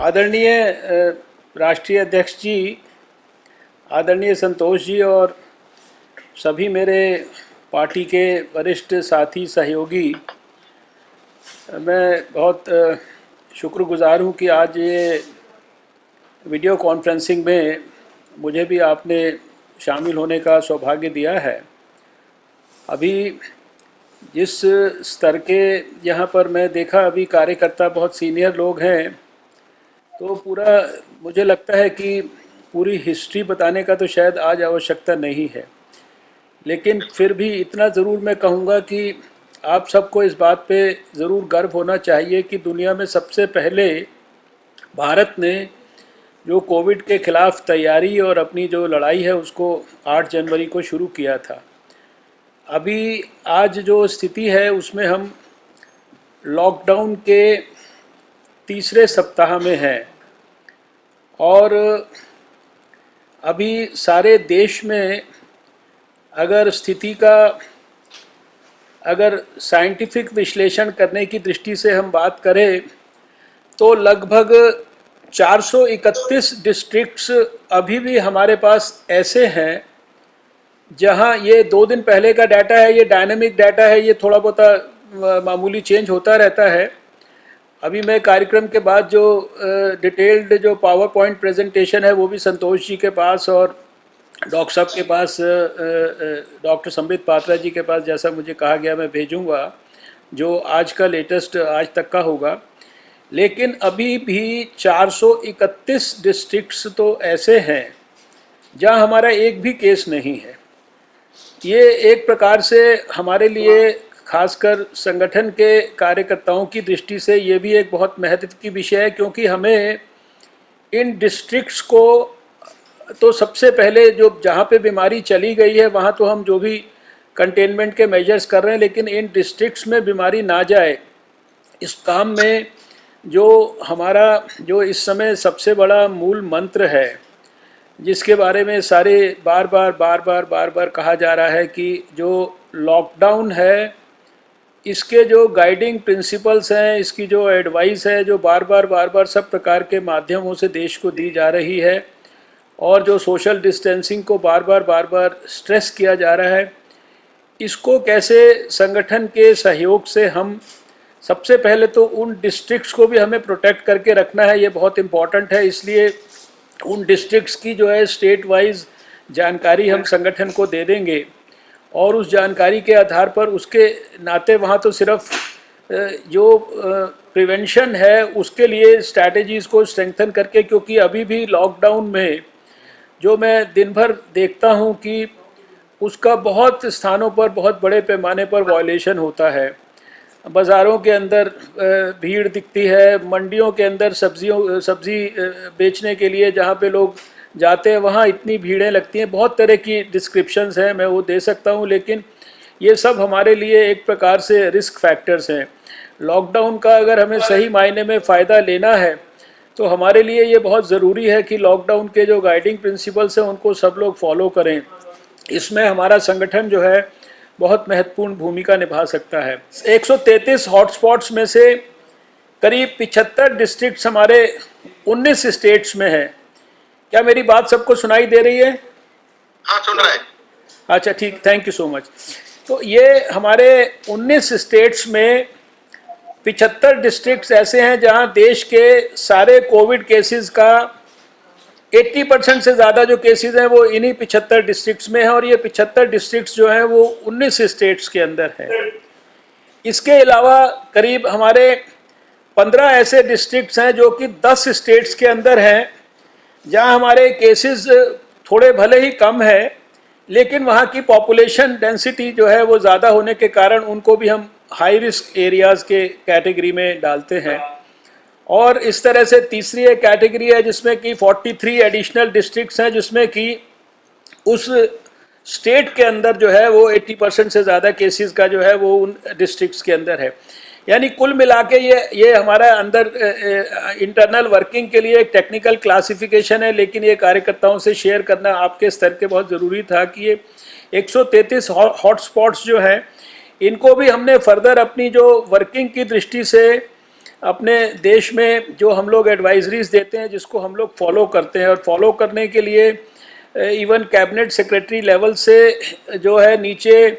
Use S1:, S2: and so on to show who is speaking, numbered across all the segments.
S1: आदरणीय राष्ट्रीय अध्यक्ष जी, आदरणीय संतोष जी और सभी मेरे पार्टी के वरिष्ठ साथी सहयोगी, मैं बहुत शुक्रगुजार हूँ कि आज ये वीडियो कॉन्फ्रेंसिंग में मुझे भी आपने शामिल होने का सौभाग्य दिया है। अभी जिस स्तर के यहाँ पर मैं देखा, अभी कार्यकर्ता बहुत सीनियर लोग हैं, तो पूरा मुझे लगता है कि पूरी हिस्ट्री बताने का तो शायद आज आवश्यकता नहीं है, लेकिन फिर भी इतना ज़रूर मैं कहूँगा कि आप सबको इस बात पे ज़रूर गर्व होना चाहिए कि दुनिया में सबसे पहले भारत ने जो कोविड के ख़िलाफ़ तैयारी और अपनी जो लड़ाई है उसको 8 जनवरी को शुरू किया था। अभी आज जो स्थिति है उसमें हम लॉकडाउन के तीसरे सप्ताह में हैं और अभी सारे देश में अगर स्थिति का साइंटिफिक विश्लेषण करने की दृष्टि से हम बात करें तो लगभग 431 डिस्ट्रिक्ट्स अभी भी हमारे पास ऐसे हैं जहां ये 2 दिन पहले का डाटा है, ये डायनामिक डाटा है, ये थोड़ा बहुत मामूली चेंज होता रहता है। अभी मैं कार्यक्रम के बाद जो डिटेल्ड जो पावर पॉइंट प्रेजेंटेशन है वो भी संतोष जी के पास और डॉक्टर साहब के पास, डॉक्टर संबित पात्रा जी के पास, जैसा मुझे कहा गया, मैं भेजूंगा, जो आज का लेटेस्ट आज तक का होगा। लेकिन अभी भी 431 डिस्ट्रिक्ट्स तो ऐसे हैं जहां हमारा एक भी केस नहीं है। ये एक प्रकार से हमारे लिए, खासकर संगठन के कार्यकर्ताओं की दृष्टि से, ये भी एक बहुत महत्व की विषय है, क्योंकि हमें इन डिस्ट्रिक्ट्स को तो सबसे पहले जो जहाँ पे बीमारी चली गई है वहाँ तो हम जो भी कंटेनमेंट के मेजर्स कर रहे हैं, लेकिन इन डिस्ट्रिक्ट्स में बीमारी ना जाए, इस काम में जो हमारा जो इस समय सबसे बड़ा मूल मंत्र है, जिसके बारे में सारे बार बार कहा जा रहा है कि जो लॉकडाउन है, इसके जो गाइडिंग प्रिंसिपल्स हैं, इसकी जो एडवाइस है, जो बार बार सब प्रकार के माध्यमों से देश को दी जा रही है, और जो सोशल डिस्टेंसिंग को बार बार स्ट्रेस किया जा रहा है, इसको कैसे संगठन के सहयोग से हम सबसे पहले तो उन डिस्ट्रिक्ट्स को भी हमें प्रोटेक्ट करके रखना है, ये बहुत इम्पॉर्टेंट है। इसलिए उन डिस्ट्रिक्ट्स की जो है स्टेट वाइज जानकारी हम संगठन को दे देंगे और उस जानकारी के आधार पर उसके नाते वहाँ तो सिर्फ जो प्रिवेंशन है उसके लिए स्ट्रैटेजीज़ को स्ट्रेंथन करके, क्योंकि अभी भी लॉकडाउन में जो मैं दिन भर देखता हूँ कि उसका बहुत स्थानों पर बहुत बड़े पैमाने पर वायलेशन होता है। बाज़ारों के अंदर भीड़ दिखती है, मंडियों के अंदर सब्ज़ी बेचने के लिए जहाँ पे लोग जाते हैं वहाँ इतनी भीड़ें लगती हैं। बहुत तरह की डिस्क्रिप्शंस हैं, मैं वो दे सकता हूँ, लेकिन ये सब हमारे लिए एक प्रकार से रिस्क फैक्टर्स हैं। लॉकडाउन का अगर हमें सही मायने में फ़ायदा लेना है तो हमारे लिए ये बहुत ज़रूरी है कि लॉकडाउन के जो गाइडिंग प्रिंसिपल्स हैं उनको सब लोग फॉलो करें। इसमें हमारा संगठन जो है बहुत महत्वपूर्ण भूमिका निभा सकता है। 133 हॉटस्पॉट्स में से करीब 75 डिस्ट्रिक्ट्स हमारे 19 स्टेट्स में है। क्या मेरी बात सबको सुनाई दे रही है?
S2: हाँ, सुन रहा है।
S1: अच्छा, ठीक, थैंक यू सो मच। तो ये हमारे 19 स्टेट्स में 75 डिस्ट्रिक्ट्स ऐसे हैं जहां देश के सारे कोविड केसेस का 80% से ज़्यादा जो केसेस हैं वो इन्हीं 75 डिस्ट्रिक्ट्स में है, और ये 75 डिस्ट्रिक्ट्स जो हैं वो 19 स्टेट्स के अंदर है। इसके अलावा करीब हमारे 15 ऐसे डिस्ट्रिक्ट्स हैं जो कि 10 स्टेट्स के अंदर हैं, जहां हमारे केसेस थोड़े भले ही कम है, लेकिन वहाँ की पॉपुलेशन डेंसिटी जो है वो ज़्यादा होने के कारण उनको भी हम हाई रिस्क एरियाज़ के कैटेगरी में डालते हैं। और इस तरह से तीसरी एक कैटेगरी है जिसमें कि 43 एडिशनल डिस्ट्रिक्ट्स हैं, जिसमें कि उस स्टेट के अंदर जो है वो 80% से ज़्यादा केसेस का जो है वो उन डिस्ट्रिक्ट्स के अंदर है। यानी कुल मिला के ये हमारा अंदर इंटरनल वर्किंग के लिए एक टेक्निकल क्लासिफिकेशन है, लेकिन ये कार्यकर्ताओं से शेयर करना आपके स्तर के बहुत ज़रूरी था कि ये 133 हॉटस्पॉट्स जो हैं इनको भी हमने फर्दर अपनी जो वर्किंग की दृष्टि से अपने देश में जो हम लोग एडवाइजरीज देते हैं, जिसको हम लोग फॉलो करते हैं, और फॉलो करने के लिए इवन कैबिनेट सेक्रेटरी लेवल से जो है नीचे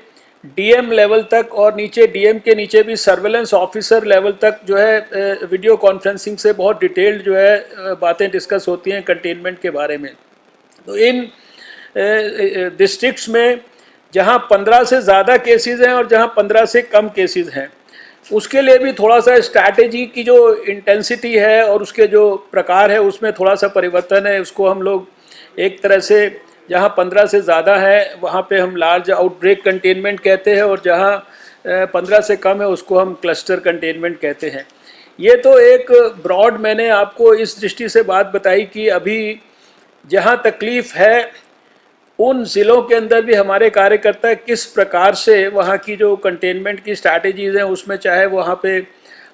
S1: डीएम लेवल तक, और नीचे डीएम के नीचे भी सर्वेलेंस ऑफिसर लेवल तक जो है वीडियो कॉन्फ्रेंसिंग से बहुत डिटेल्ड जो है बातें डिस्कस होती हैं कंटेनमेंट के बारे में। तो इन डिस्ट्रिक्ट्स में जहां 15 से ज़्यादा केसेस हैं और जहां 15 से कम केसेस हैं, उसके लिए भी थोड़ा सा स्ट्रैटेजी की जो इंटेंसिटी है और उसके जो प्रकार है उसमें थोड़ा सा परिवर्तन है। उसको हम लोग एक तरह से जहां 15 से ज़्यादा है वहां पे हम लार्ज आउटब्रेक कंटेनमेंट कहते हैं, और जहां 15 से कम है उसको हम क्लस्टर कंटेनमेंट कहते हैं। ये तो एक ब्रॉड मैंने आपको इस दृष्टि से बात बताई कि अभी जहां तकलीफ़ है उन ज़िलों के अंदर भी हमारे कार्यकर्ता किस प्रकार से वहाँ की जो कंटेनमेंट की स्ट्रैटेजीज़ हैं उसमें, चाहे वहाँ पे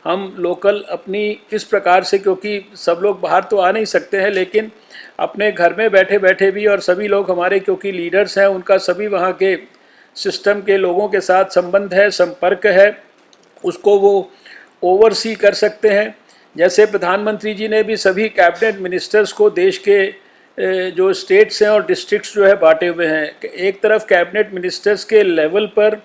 S1: हम लोकल अपनी किस प्रकार से, क्योंकि सब लोग बाहर तो आ नहीं सकते हैं, लेकिन अपने घर में बैठे बैठे भी, और सभी लोग हमारे क्योंकि लीडर्स हैं उनका सभी वहाँ के सिस्टम के लोगों के साथ संबंध है, संपर्क है, उसको वो ओवरसी कर सकते हैं। जैसे प्रधानमंत्री जी ने भी सभी कैबिनेट मिनिस्टर्स को देश के जो स्टेट्स हैं और डिस्ट्रिक्ट्स जो है बांटे हुए हैं। एक तरफ कैबिनेट मिनिस्टर्स के लेवल पर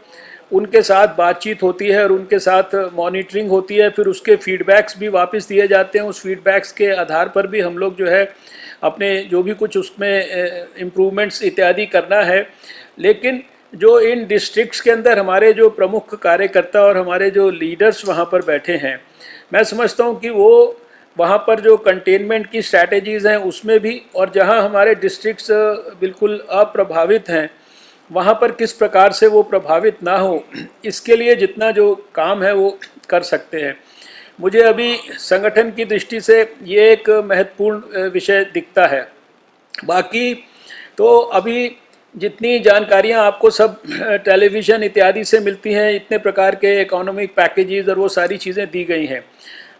S1: उनके साथ बातचीत होती है और उनके साथ मॉनिटरिंग होती है, फिर उसके फीडबैक्स भी वापस दिए जाते हैं। उस फीडबैक्स के आधार पर भी हम लोग जो है अपने जो भी कुछ उसमें इम्प्रूवमेंट्स इत्यादि करना है। लेकिन जो इन डिस्ट्रिक्ट्स के अंदर हमारे जो प्रमुख कार्यकर्ता और हमारे जो लीडर्स वहाँ पर बैठे हैं, मैं समझता हूँ कि वो वहाँ पर जो कंटेनमेंट की स्ट्रैटेजीज़ हैं उसमें भी, और जहाँ हमारे डिस्ट्रिक्ट्स बिल्कुल अप्रभावित हैं वहाँ पर किस प्रकार से वो प्रभावित ना हो, इसके लिए जितना जो काम है वो कर सकते हैं। मुझे अभी संगठन की दृष्टि से ये एक महत्वपूर्ण विषय दिखता है। बाकी तो अभी जितनी जानकारियाँ आपको सब टेलीविज़न इत्यादि से मिलती हैं, इतने प्रकार के इकोनॉमिक पैकेजेस और वो सारी चीज़ें दी गई हैं।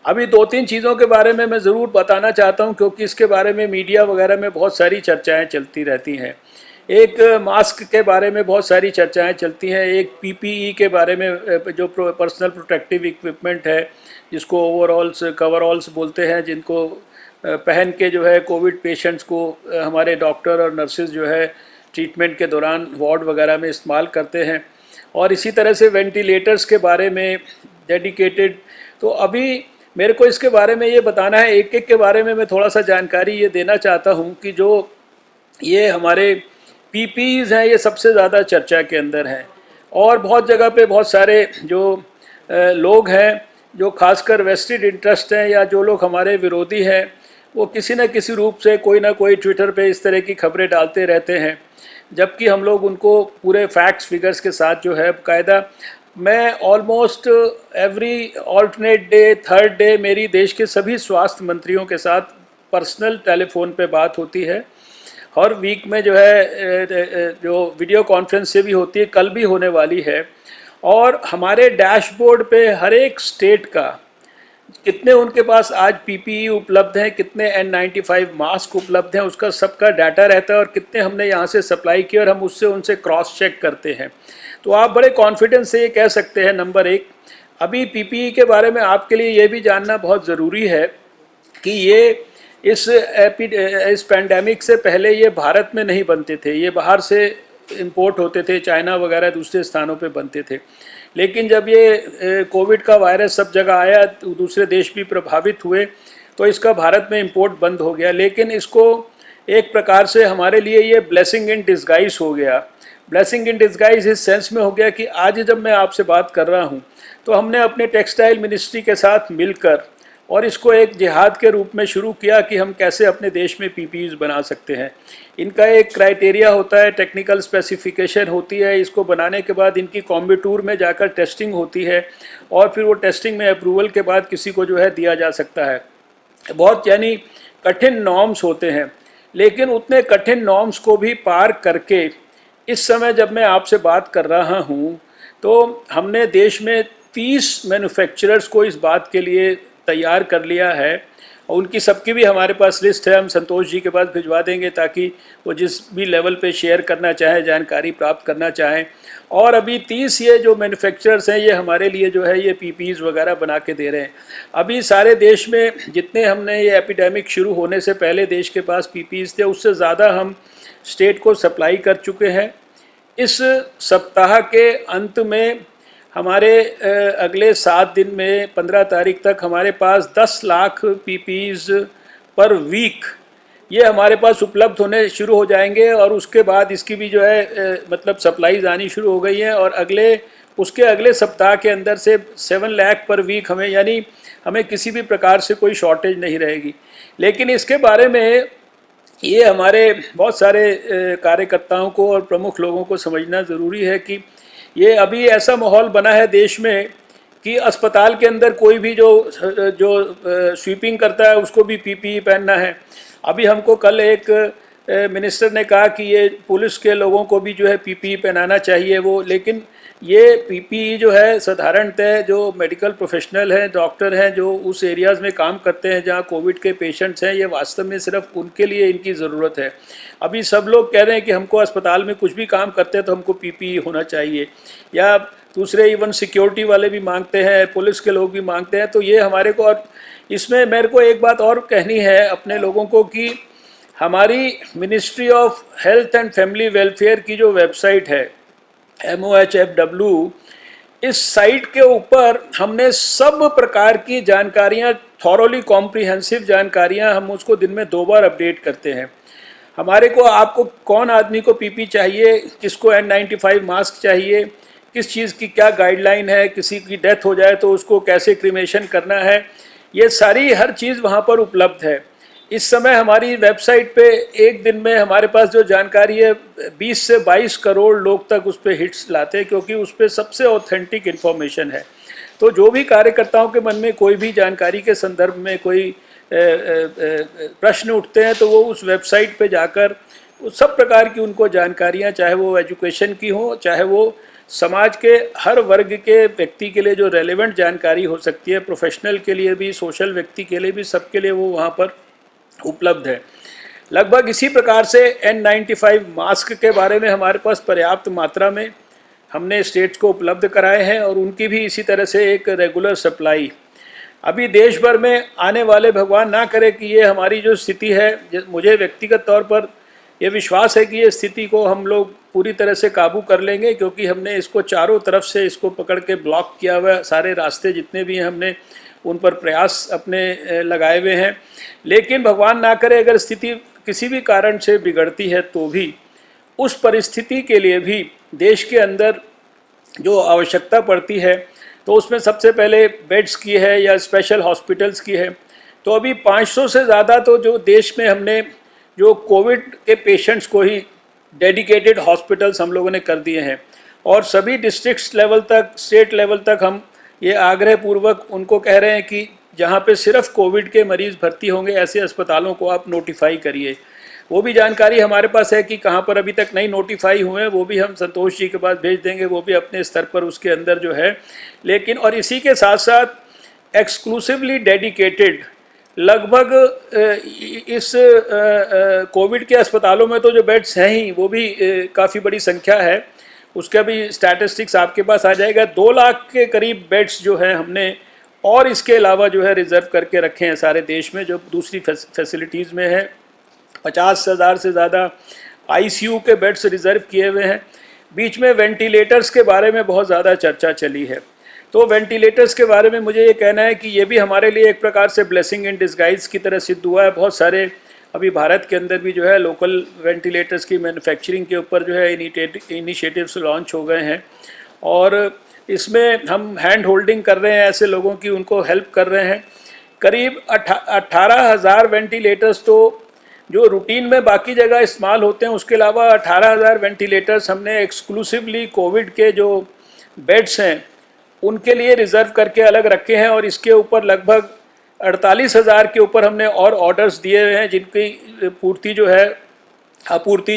S1: अभी 2-3 चीज़ों के बारे में मैं ज़रूर बताना चाहता हूं, क्योंकि इसके बारे में मीडिया वगैरह में बहुत सारी चर्चाएं चलती रहती हैं। एक मास्क के बारे में बहुत सारी चर्चाएं चलती हैं, एक पीपीई के बारे में जो पर्सनल प्रोटेक्टिव इक्विपमेंट है, जिसको ओवरऑल्स कवरऑल्स बोलते हैं, जिनको पहन के जो है कोविड पेशेंट्स को हमारे डॉक्टर और नर्सेज जो है ट्रीटमेंट के दौरान वार्ड वगैरह में इस्तेमाल करते हैं। और इसी तरह से वेंटिलेटर्स के बारे में डेडिकेटेड। तो अभी मेरे को इसके बारे में ये बताना है, एक एक के बारे में मैं थोड़ा सा जानकारी ये देना चाहता हूँ कि जो ये हमारे पीपीईज हैं ये सबसे ज़्यादा चर्चा के अंदर हैं, और बहुत जगह पे बहुत सारे जो लोग हैं जो खासकर वेस्टेड इंटरेस्ट हैं या जो लोग हमारे विरोधी हैं, वो किसी न किसी रूप से कोई ना कोई ट्विटर पे इस तरह की खबरें डालते रहते हैं, जबकि हम लोग उनको पूरे फैक्ट्स फिगर्स के साथ जो है बाकायदा, मैं almost every alternate day, third day मेरी देश के सभी स्वास्थ्य मंत्रियों के साथ पर्सनल टेलीफोन पे बात होती है। हर वीक में जो है जो वीडियो कॉन्फ्रेंस से भी होती है, कल भी होने वाली है। और हमारे डैशबोर्ड पे हर एक स्टेट का कितने उनके पास आज पीपीई उपलब्ध हैं, कितने N95 मास्क उपलब्ध हैं, उसका सबका डाटा रहता है, और कितने हमने यहाँ से सप्लाई किए, और हम उससे उनसे क्रॉस चेक करते हैं। तो आप बड़े कॉन्फिडेंस से ये कह सकते हैं, नंबर एक, अभी पीपीई के बारे में आपके लिए ये भी जानना बहुत ज़रूरी है कि ये इस पैंडेमिक से पहले ये भारत में नहीं बनते थे, ये बाहर से इंपोर्ट होते थे, चाइना वगैरह दूसरे स्थानों पे बनते थे। लेकिन जब ये कोविड का वायरस सब जगह आया तो दूसरे देश भी प्रभावित हुए, तो इसका भारत में इंपोर्ट बंद हो गया। लेकिन इसको एक प्रकार से हमारे लिए ये ब्लेसिंग इन डिस्गाइज हो गया। ब्लेसिंग इन डिस्गाइज इस सेंस में हो गया कि आज जब मैं आपसे बात कर रहा हूँ तो हमने अपने टेक्सटाइल मिनिस्ट्री के साथ मिलकर और इसको एक जिहाद के रूप में शुरू किया कि हम कैसे अपने देश में पीपीईज बना सकते हैं। इनका एक क्राइटेरिया होता है, टेक्निकल स्पेसिफिकेशन होती है, इसको बनाने के बाद इनकी कॉम्बिटूर में जाकर टेस्टिंग होती है, और फिर वो टेस्टिंग में अप्रूवल के बाद किसी को जो है दिया जा सकता है। बहुत यानी कठिन नॉर्म्स होते हैं, लेकिन उतने कठिन नॉर्म्स को भी पार करके इस समय जब मैं आपसे बात कर रहा हूँ तो हमने देश में 30 मैन्युफैक्चरर्स को इस बात के लिए तैयार कर लिया है, और उनकी सबकी भी हमारे पास लिस्ट है, हम संतोष जी के पास भिजवा देंगे ताकि वो जिस भी लेवल पे शेयर करना चाहें, जानकारी प्राप्त करना चाहें। और अभी 30 ये जो मैन्युफैक्चरर्स हैं ये हमारे लिए जो है ये पीपीईज वगैरह बना के दे रहे हैं। अभी सारे देश में जितने हमने ये एपिडेमिक शुरू होने से पहले देश के पास पीपीईज थे उससे ज़्यादा हम स्टेट को सप्लाई कर चुके हैं। इस सप्ताह के अंत में हमारे अगले 7 दिन में 15 तारीख तक हमारे पास 10 लाख पीपीईज पर वीक ये हमारे पास उपलब्ध होने शुरू हो जाएंगे और उसके बाद इसकी भी जो है मतलब सप्लाईज आनी शुरू हो गई हैं और उसके अगले सप्ताह के अंदर से 7 लाख पर वीक हमें यानी हमें किसी भी प्रकार से कोई शॉर्टेज नहीं रहेगी। लेकिन इसके बारे में ये हमारे बहुत सारे कार्यकर्ताओं को और प्रमुख लोगों को समझना ज़रूरी है कि ये अभी ऐसा माहौल बना है देश में कि अस्पताल के अंदर कोई भी जो स्वीपिंग करता है उसको भी पीपीई पहनना है। अभी हमको कल एक मिनिस्टर ने कहा कि ये पुलिस के लोगों को भी जो है पीपीई पहनाना चाहिए वो, लेकिन ये पीपीई जो है साधारणतः जो मेडिकल प्रोफेशनल हैं, डॉक्टर हैं, जो उस एरियाज़ में काम करते हैं जहाँ कोविड के पेशेंट्स हैं, ये वास्तव में सिर्फ उनके लिए इनकी ज़रूरत है। अभी सब लोग कह रहे हैं कि हमको अस्पताल में कुछ भी काम करते हैं तो हमको पीपीई होना चाहिए, या दूसरे इवन सिक्योरिटी वाले भी मांगते हैं, पुलिस के लोग भी मांगते हैं। तो ये हमारे को, और इसमें मेरे को एक बात और कहनी है अपने लोगों को कि हमारी ministry of health and family welfare की जो वेबसाइट है MOHFW, इस साइट के ऊपर हमने सब प्रकार की जानकारियाँ, थॉरोली कॉम्प्रिहेंसिव जानकारियाँ, हम उसको दिन में 2 बार अपडेट करते हैं। हमारे को आपको कौन आदमी को पीपी चाहिए, किसको N95 मास्क चाहिए, किस चीज़ की क्या गाइडलाइन है, किसी की डेथ हो जाए तो उसको कैसे क्रीमेशन करना है, ये सारी हर चीज़ वहाँ पर उपलब्ध है। इस समय हमारी वेबसाइट पे एक दिन में हमारे पास जो जानकारी है 20 से 22 करोड़ लोग तक उस पर हिट्स लाते हैं, क्योंकि उस पर सबसे ऑथेंटिक इन्फॉर्मेशन है। तो जो भी कार्यकर्ताओं के मन में कोई भी जानकारी के संदर्भ में कोई प्रश्न उठते हैं तो वो उस वेबसाइट पे जाकर उस सब प्रकार की उनको जानकारियाँ, चाहे वो एजुकेशन की हो, चाहे वो समाज के हर वर्ग के व्यक्ति के लिए जो रेलेवेंट जानकारी हो सकती है, प्रोफेशनल के लिए भी, सोशल व्यक्ति के लिए भी, सबके लिए वो वहाँ पर उपलब्ध है। लगभग इसी प्रकार से N95 मास्क के बारे में हमारे पास पर्याप्त मात्रा में हमने स्टेट्स को उपलब्ध कराए हैं और उनकी भी इसी तरह से एक रेगुलर सप्लाई अभी देश भर में आने वाले, भगवान ना करे कि ये हमारी जो स्थिति है, मुझे व्यक्तिगत तौर पर यह विश्वास है कि ये स्थिति को हम लोग पूरी तरह से काबू कर लेंगे, क्योंकि हमने इसको चारों तरफ से इसको पकड़ के ब्लॉक किया हुआ है। सारे रास्ते जितने भी हैं हमने उन पर प्रयास अपने लगाए हुए हैं। लेकिन भगवान ना करे अगर स्थिति किसी भी कारण से बिगड़ती है तो भी उस परिस्थिति के लिए भी देश के अंदर जो आवश्यकता पड़ती है तो उसमें सबसे पहले बेड्स की है या स्पेशल हॉस्पिटल्स की है। तो अभी 500 से ज़्यादा तो जो देश में हमने जो कोविड के पेशेंट्स को ही डेडिकेटेड हॉस्पिटल्स हम लोगों ने कर दिए हैं, और सभी डिस्ट्रिक्ट्स लेवल तक, स्टेट लेवल तक हम ये आग्रह पूर्वक उनको कह रहे हैं कि जहाँ पे सिर्फ कोविड के मरीज़ भर्ती होंगे ऐसे अस्पतालों को आप नोटिफाई करिए। वो भी जानकारी हमारे पास है कि कहाँ पर अभी तक नहीं नोटिफाई हुए हैं, वो भी हम संतोष जी के पास भेज देंगे, वो भी अपने स्तर पर उसके अंदर जो है। लेकिन और इसी के साथ साथ एक्सक्लूसिवली डेडिकेटेड लगभग इस कोविड के अस्पतालों में तो जो बेड्स हैं ही वो भी काफ़ी बड़ी संख्या है, उसका भी स्टैटिस्टिक्स आपके पास आ जाएगा। 2 लाख के करीब बेड्स जो हैं हमने और इसके अलावा जो है रिज़र्व करके रखे हैं सारे देश में, जो दूसरी फैसिलिटीज़ में है। 50,000 से ज़्यादा ICU के बेड्स रिज़र्व किए हुए हैं। बीच में वेंटिलेटर्स के बारे में बहुत ज़्यादा चर्चा चली है, तो वेंटिलेटर्स के बारे में मुझे ये कहना है कि ये भी हमारे लिए एक प्रकार से ब्लेसिंग इन डिस्गाइज की तरह सिद्ध हुआ है। बहुत सारे अभी भारत के अंदर भी जो है लोकल वेंटिलेटर्स की मैन्युफैक्चरिंग के ऊपर जो है इनिशिएटिव्स लॉन्च हो गए हैं, और इसमें हम हैंड होल्डिंग कर रहे हैं ऐसे लोगों की, उनको हेल्प कर रहे हैं। करीब 18,000 वेंटिलेटर्स तो जो रूटीन में बाकी जगह इस्तेमाल होते हैं, उसके अलावा 18,000 वेंटिलेटर्स हमने एक्सक्लूसिवली कोविड के जो बेड्स हैं उनके लिए रिज़र्व करके अलग रखे हैं। और इसके ऊपर लगभग 48,000 के ऊपर हमने और ऑर्डर्स दिए हुए हैं, जिनकी आपूर्ति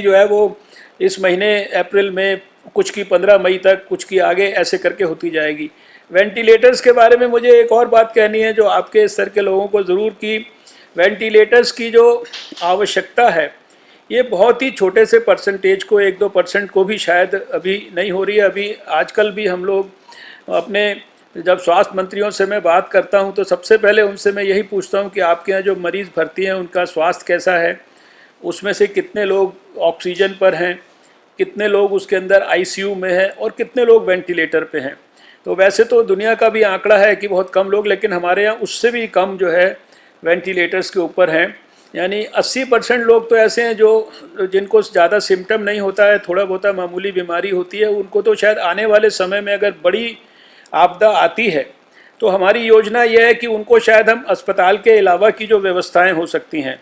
S1: जो है वो इस महीने अप्रैल में, कुछ की 15 मई तक, कुछ की आगे, ऐसे करके होती जाएगी। वेंटिलेटर्स के बारे में मुझे एक और बात कहनी है जो आपके स्तर के लोगों को ज़रूर, कि वेंटिलेटर्स की जो आवश्यकता है ये बहुत ही छोटे से परसेंटेज को, 1-2% को भी शायद अभी नहीं हो रही है। अभी आजकल भी हम लोग अपने, जब स्वास्थ्य मंत्रियों से मैं बात करता हूं तो सबसे पहले उनसे मैं यही पूछता हूं कि आपके यहाँ जो मरीज़ भर्ती हैं उनका स्वास्थ्य कैसा है, उसमें से कितने लोग ऑक्सीजन पर हैं, कितने लोग उसके अंदर आईसीयू में हैं और कितने लोग वेंटिलेटर पे हैं। तो वैसे तो दुनिया का भी आंकड़ा है कि बहुत कम लोग, लेकिन हमारे यहाँ उससे भी कम जो है वेंटिलेटर्स के ऊपर हैं। यानी 80% लोग तो ऐसे हैं जो जिनको ज़्यादा सिम्टम नहीं होता है, थोड़ा बहुत मामूली बीमारी होती है, उनको तो शायद आने वाले समय में अगर बड़ी आपदा आती है तो हमारी योजना यह है कि उनको शायद हम अस्पताल के अलावा की जो व्यवस्थाएं हो सकती हैं,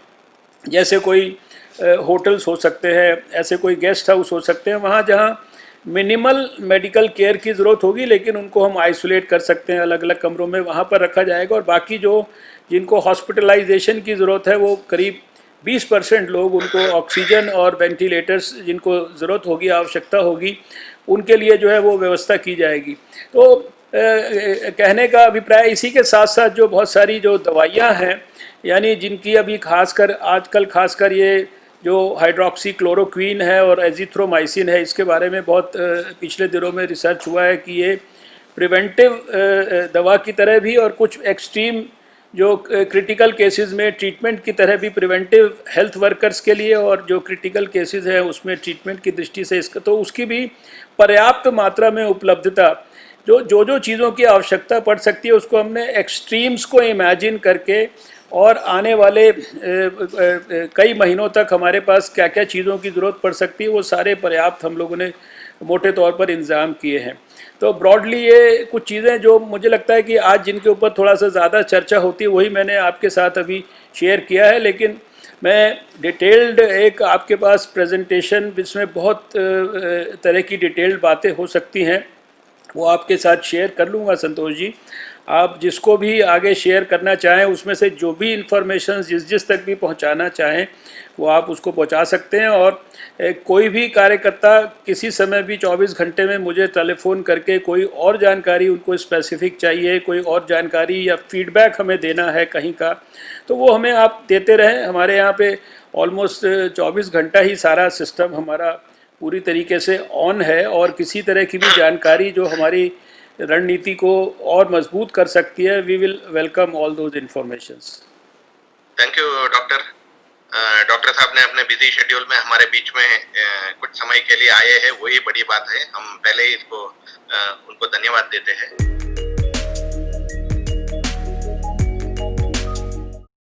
S1: जैसे कोई होटल्स हो सकते हैं, ऐसे कोई गेस्ट हाउस हो सकते हैं, वहाँ जहाँ मिनिमल मेडिकल केयर की ज़रूरत होगी लेकिन उनको हम आइसोलेट कर सकते हैं, अलग अलग कमरों में वहाँ पर रखा जाएगा। और बाकी जो जिनको हॉस्पिटलाइजेशन की ज़रूरत है वो करीब 20% लोग, उनको ऑक्सीजन और वेंटिलेटर्स जिनको ज़रूरत होगी, आवश्यकता होगी, उनके लिए जो है वो व्यवस्था की जाएगी। तो कहने का अभिप्राय इसी के साथ साथ जो बहुत सारी जो दवाइयाँ हैं, यानी जिनकी अभी खासकर आजकल खासकर ये जो हाइड्रोक्सी क्लोरोक्वीन है और एजिथ्रोमाइसिन है, इसके बारे में बहुत पिछले दिनों में रिसर्च हुआ है कि ये प्रिवेंटिव दवा की तरह भी और कुछ एक्सट्रीम जो क्रिटिकल केसेस में ट्रीटमेंट की तरह भी प्रिवेंटिव हेल्थ वर्कर्स के लिए, और जो क्रिटिकल केसेस है उसमें ट्रीटमेंट की दृष्टि से इसका तो उसकी भी पर्याप्त मात्रा में उपलब्धता, जो चीज़ों की आवश्यकता पड़ सकती है उसको हमने एक्सट्रीम्स को इमेजिन करके और आने वाले कई महीनों तक हमारे पास क्या क्या चीज़ों की ज़रूरत पड़ सकती है वो सारे पर्याप्त हम लोगों ने मोटे तौर पर इंतज़ाम किए हैं। तो ब्रॉडली ये कुछ चीज़ें जो मुझे लगता है कि आज जिनके ऊपर थोड़ा सा ज़्यादा चर्चा होती है वही मैंने आपके साथ अभी शेयर किया है, लेकिन मैं डिटेल्ड एक आपके पास प्रेजेंटेशन जिसमें बहुत तरह की डिटेल्ड बातें हो सकती हैं वो आपके साथ शेयर कर लूँगा संतोष जी। आप जिसको भी आगे शेयर करना चाहें उसमें से जो भी इंफॉर्मेशन जिस तक भी पहुंचाना चाहें वो आप उसको पहुंचा सकते हैं। और कोई भी कार्यकर्ता किसी समय भी 24 घंटे में मुझे टेलीफोन करके कोई और जानकारी उनको स्पेसिफिक चाहिए, कोई और जानकारी या फीडबैक हमें देना है कहीं का, तो वो हमें आप देते रहें। हमारे यहाँ पे ऑलमोस्ट 24 घंटा ही सारा सिस्टम हमारा पूरी तरीके से ऑन है, और किसी तरह की भी जानकारी जो हमारी रणनीति को और मजबूत कर सकती है, we will welcome all those informations.
S2: Thank you doctor. Doctor साहब ने अपने बिजी शेड्यूल में हमारे बीच में कुछ समय के लिए आए हैं, वही बड़ी बात है। हम पहले ही इसको उनको धन्यवाद देते हैं।